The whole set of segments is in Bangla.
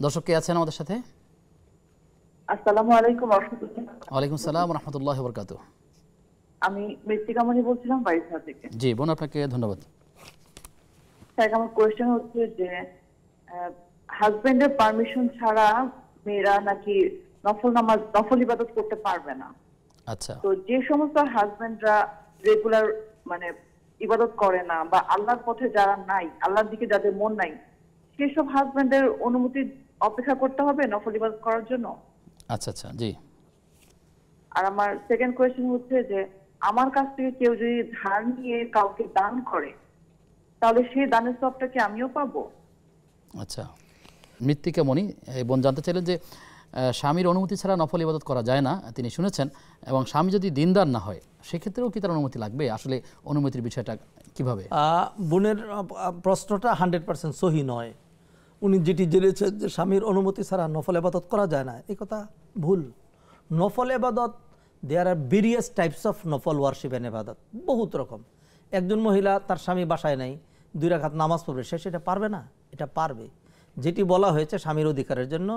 দর্শক কে আছেন আমাদের সাথে? আসসালামু আলাইকুম ওয়া রাহমাতুল্লাহ। ওয়ালাইকুম আসসালাম ওয়া রাহমাতুল্লাহি ওয়া বারাকাতুহু। আমি মৃত্তিকামণি বলছিলাম বাইশা থেকে। জি বোন, আপনাকে ধন্যবাদ। স্যার, আমার কোয়েশ্চেন হচ্ছে যে হাজবেন্ডের পারমিশন ছাড়া মেয়েরা নাকি নফল ইবাদত করতে পারবে না। আচ্ছা তো যে সমস্ত হাজবেন্ডরা রেগুলার মানে ইবাদত করে না বা আল্লাহর পথে যারা নাই, আল্লাহর দিকে যাদের মন নাই, সেসব হাজবেন্ডের অনুমতি অপেক্ষা করতে হবে নফল ইবাদত করার জন্য। আচ্ছা আচ্ছা জি। আর আমার সেকেন্ড কোয়েশ্চেন হচ্ছে যে আমার কাছ থেকে কেউ যদি ধার নিয়ে কাউকে দান করে, তাহলে সেই দানের সবটা কি আমিও পাবো? আচ্ছা, মৃত্তিকা মণি এই বোন জানতে চাইলেন যে স্বামীর অনুমতি ছাড়া নফল ইবাদত করা যায় না, তিনি শুনেছেন, এবং স্বামী যদি দিনদার না হয় সেক্ষেত্রেও কি তার অনুমতি লাগবে? আসলে অনুমতির বিষয়টা কিভাবে? বোনের প্রশ্নটা 100% সহি নয়। উনি যেটি জেনেছেন যে স্বামীর অনুমতি ছাড়া নফল ইবাদত করা যায় না, এই কথা ভুল। নফল ইবাদত, দেয়ার আর ভেরিয়াস টাইপস অফ নফল ওয়ারশিপ এন্ড ইবাদত, বহুত রকম। একজন মহিলা তার স্বামী বাসায় নাই, 2 রাকাত নামাজ পড়বে, সে সেটা পারবে না? এটা পারবে। যেটি বলা হয়েছে স্বামীর অধিকারের জন্য,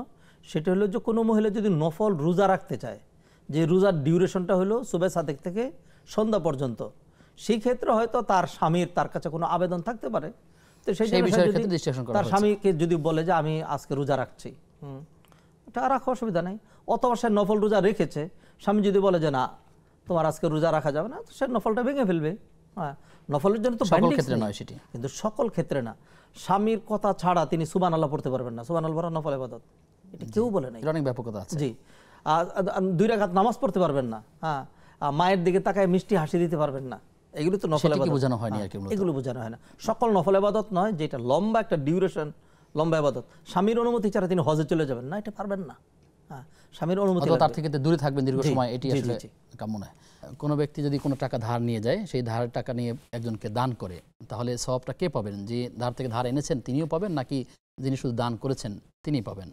সেটা হলো যে কোনো মহিলা যদি নফল রোজা রাখতে চায়, যে রোজার ডিউরেশনটা হলো সুবে সাদেক থেকে সন্ধ্যা পর্যন্ত, সেই ক্ষেত্রে হয়তো তার স্বামীর তার কাছে কোনো আবেদন থাকতে পারে। তো সেই তার স্বামীকে যদি বলে যে আমি আজকে রোজা রাখছি, এটা রাখা অসুবিধা নেই। অথবা সে নফল রোজা রেখেছে, স্বামী যদি বলে যে না তোমার আজকে রোজা রাখা যাবে না, সে নফলটা ভেঙে ফেলবে। হ্যাঁ, নফলের জন্য তো সকল ক্ষেত্রে নয় সেটি, কিন্তু সকল ক্ষেত্রে না। স্বামীর কথা ছাড়া তিনি সুবহানাল্লাহ পড়তে পারবেন না। সুবহানাল্লাহ পড়া নফল ইবাদত, এটা কেউ বলে নাই, অনেক ব্যাপকতা আছে। জি। 2 রাকাত নামাজ পড়তে পারবেন না। হ্যাঁ, মায়ের দিকে তাকায় মিষ্টি হাসি দিতে পারবেন না, এগুলো তো নফল ইবাদত বোঝানো হয়নি আর কি। এগুলো বোঝানো হয় না, সকল নফল ইবাদত নয়। যেটা লম্বা একটা ডিউরেশন, লম্বা ইবাদত, স্বামীর অনুমতি ছাড়া তিনি হজে চলে যাবেন না, এটা পারবেন না। হ্যাঁ, স্বামীর অনুমতি, তার থেকে দূরে থাকবেন দীর্ঘ সময়, এটি আসলে কাম্য নয়। কোনো ব্যক্তি যদি কোনো টাকা ধার নিয়ে যায়, সেই ধারের টাকা নিয়ে একজনকে দান করে, তাহলে সওয়াবটা কে পাবেন? যে ধার থেকে ধার এনেছেন তিনিও পাবেন, নাকি যিনি শুধু দান করেছেন তিনি পাবেন?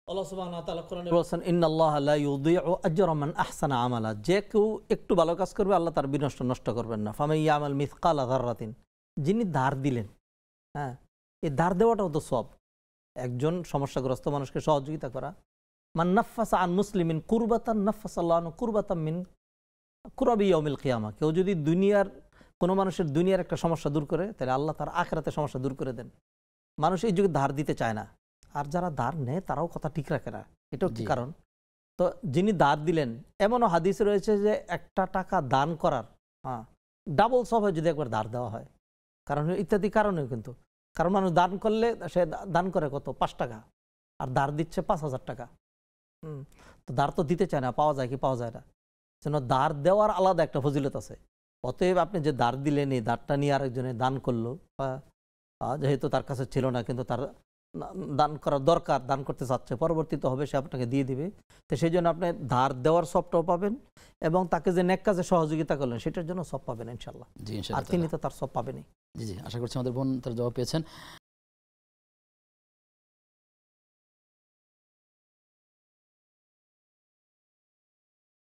আল্লাহ সুবহানাহু ওয়া তাআলা কোরআনে বলেছেন ইন্নাল্লাহা লা ইউযিউ আজরা মান আহসানা আমালা, যে কেউ একটু ভালো কাজ করবে আল্লাহ তার বিনষ্ট নষ্ট করবেন না। ফামান ইয়ামাল মিসকালা যাররাতিন, যিনি ধার দিলেন, হ্যাঁ, এই ধার দেওয়াটাও তো সওয়াব। একজন সমস্যাগ্রস্ত মানুষকে সহযোগিতা করা। মান নাফাসা আন মুসলিমিন কুরবাতান নাফাসাল্লাহু আনহু কুরবাতাম মিন কুরাবি ইয়াউমিল কিয়ামা, কেউ যদি দুনিয়ার কোনো মানুষের দুনিয়ার একটা সমস্যা দূর করে, তাহলে আল্লাহ তার আখিরাতের সমস্যা দূর করে দেন। মানুষ এই যুগে ধার দিতে চায় না, আর যারা ধার নেয় তারাও কথা ঠিক রাখে না, এটাও কি কারণ? তো যিনি ধার দিলেন, এমনও হাদিস রয়েছে যে একটা টাকা দান করার ডাবল সওয়াব হয় যদি একবার ধার দেওয়া হয়। কারণ ইত্যাদি কারণেও কিন্তু, কারণ মানুষ দান করলে সে দান করে কত 5 টাকা, আর ধার দিচ্ছে 5,000 টাকা। তো ধার তো দিতে চায় না, পাওয়া যায় কি পাওয়া যায় না, যেন ধার দেওয়ার আলাদা একটা ফজিলত আছে। অতএব আপনি যে ধার দিলেন, এই ধারটা নিয়ে আরেকজনে দান করলো, যেহেতু তার কাছে ছিল না কিন্তু তার দান করার দরকার, দান করতে চাচ্ছে, পরবর্তীতে হবে সে আপনাকে দিয়ে দিবে। তো সেই জন্য আপনি ধার দেওয়ার সবটাও পাবেন, এবং তাকে যে নেক কাজে সহযোগিতা করলেন সেটার জন্য সব পাবেন ইনশাল্লাহ। আর তিনি তো তার সব পাবেনই। জি জি, আশা করছি আমাদের বোন তার জবাব পেয়েছেন।